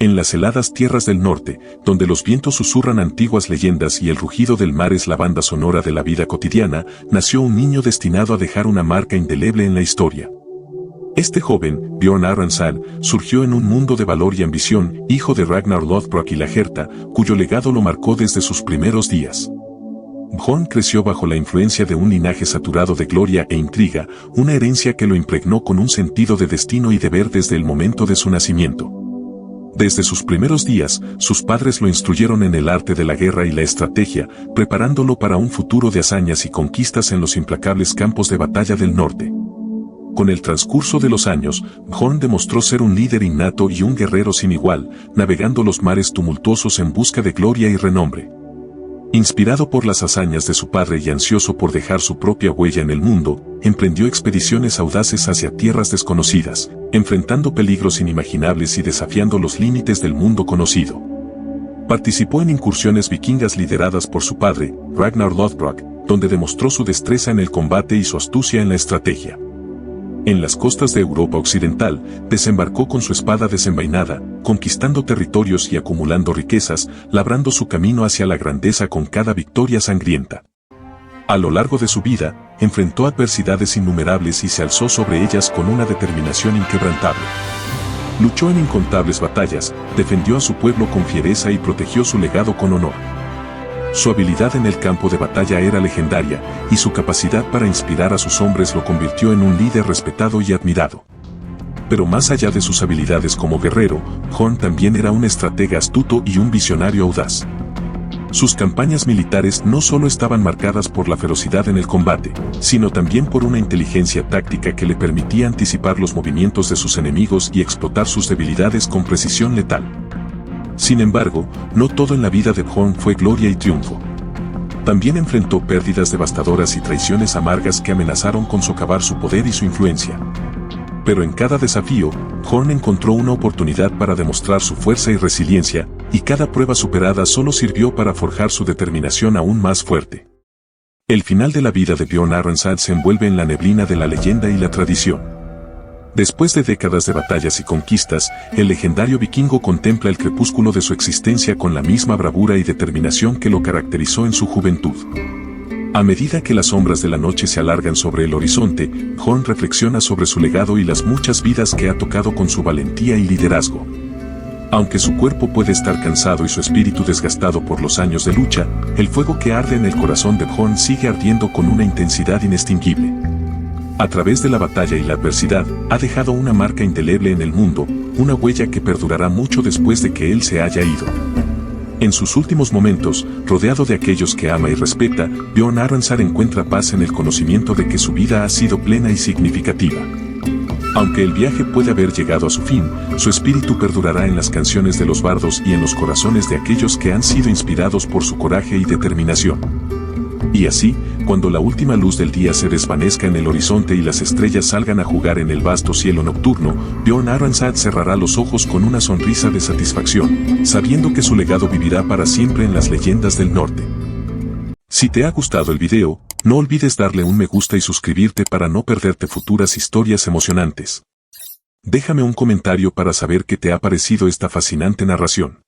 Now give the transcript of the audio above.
En las heladas tierras del norte, donde los vientos susurran antiguas leyendas y el rugido del mar es la banda sonora de la vida cotidiana, nació un niño destinado a dejar una marca indeleble en la historia. Este joven, Bjorn Arrensad, surgió en un mundo de valor y ambición, hijo de Ragnar Lothbrok y Lagertha, cuyo legado lo marcó desde sus primeros días. Bjorn creció bajo la influencia de un linaje saturado de gloria e intriga, una herencia que lo impregnó con un sentido de destino y deber desde el momento de su nacimiento. Desde sus primeros días, sus padres lo instruyeron en el arte de la guerra y la estrategia, preparándolo para un futuro de hazañas y conquistas en los implacables campos de batalla del norte. Con el transcurso de los años, Bjorn demostró ser un líder innato y un guerrero sin igual, navegando los mares tumultuosos en busca de gloria y renombre. Inspirado por las hazañas de su padre y ansioso por dejar su propia huella en el mundo, emprendió expediciones audaces hacia tierras desconocidas, enfrentando peligros inimaginables y desafiando los límites del mundo conocido. Participó en incursiones vikingas lideradas por su padre, Ragnar Lothbrok, donde demostró su destreza en el combate y su astucia en la estrategia. En las costas de Europa Occidental, desembarcó con su espada desenvainada, conquistando territorios y acumulando riquezas, labrando su camino hacia la grandeza con cada victoria sangrienta. A lo largo de su vida, enfrentó adversidades innumerables y se alzó sobre ellas con una determinación inquebrantable. Luchó en incontables batallas, defendió a su pueblo con fiereza y protegió su legado con honor. Su habilidad en el campo de batalla era legendaria, y su capacidad para inspirar a sus hombres lo convirtió en un líder respetado y admirado. Pero más allá de sus habilidades como guerrero, Bjorn también era un estratega astuto y un visionario audaz. Sus campañas militares no solo estaban marcadas por la ferocidad en el combate, sino también por una inteligencia táctica que le permitía anticipar los movimientos de sus enemigos y explotar sus debilidades con precisión letal. Sin embargo, no todo en la vida de Bjorn fue gloria y triunfo. También enfrentó pérdidas devastadoras y traiciones amargas que amenazaron con socavar su poder y su influencia. Pero en cada desafío, Bjorn encontró una oportunidad para demostrar su fuerza y resiliencia, y cada prueba superada solo sirvió para forjar su determinación aún más fuerte. El final de la vida de Bjorn Arrensad se envuelve en la neblina de la leyenda y la tradición. Después de décadas de batallas y conquistas, el legendario vikingo contempla el crepúsculo de su existencia con la misma bravura y determinación que lo caracterizó en su juventud. A medida que las sombras de la noche se alargan sobre el horizonte, Bjorn reflexiona sobre su legado y las muchas vidas que ha tocado con su valentía y liderazgo. Aunque su cuerpo puede estar cansado y su espíritu desgastado por los años de lucha, el fuego que arde en el corazón de Bjorn sigue ardiendo con una intensidad inextinguible. A través de la batalla y la adversidad, ha dejado una marca indeleble en el mundo, una huella que perdurará mucho después de que él se haya ido. En sus últimos momentos, rodeado de aquellos que ama y respeta, Bjorn Arrensad encuentra paz en el conocimiento de que su vida ha sido plena y significativa. Aunque el viaje puede haber llegado a su fin, su espíritu perdurará en las canciones de los bardos y en los corazones de aquellos que han sido inspirados por su coraje y determinación. Y así, cuando la última luz del día se desvanezca en el horizonte y las estrellas salgan a jugar en el vasto cielo nocturno, Bjorn Arrensad cerrará los ojos con una sonrisa de satisfacción, sabiendo que su legado vivirá para siempre en las leyendas del norte. Si te ha gustado el video, no olvides darle un me gusta y suscribirte para no perderte futuras historias emocionantes. Déjame un comentario para saber qué te ha parecido esta fascinante narración.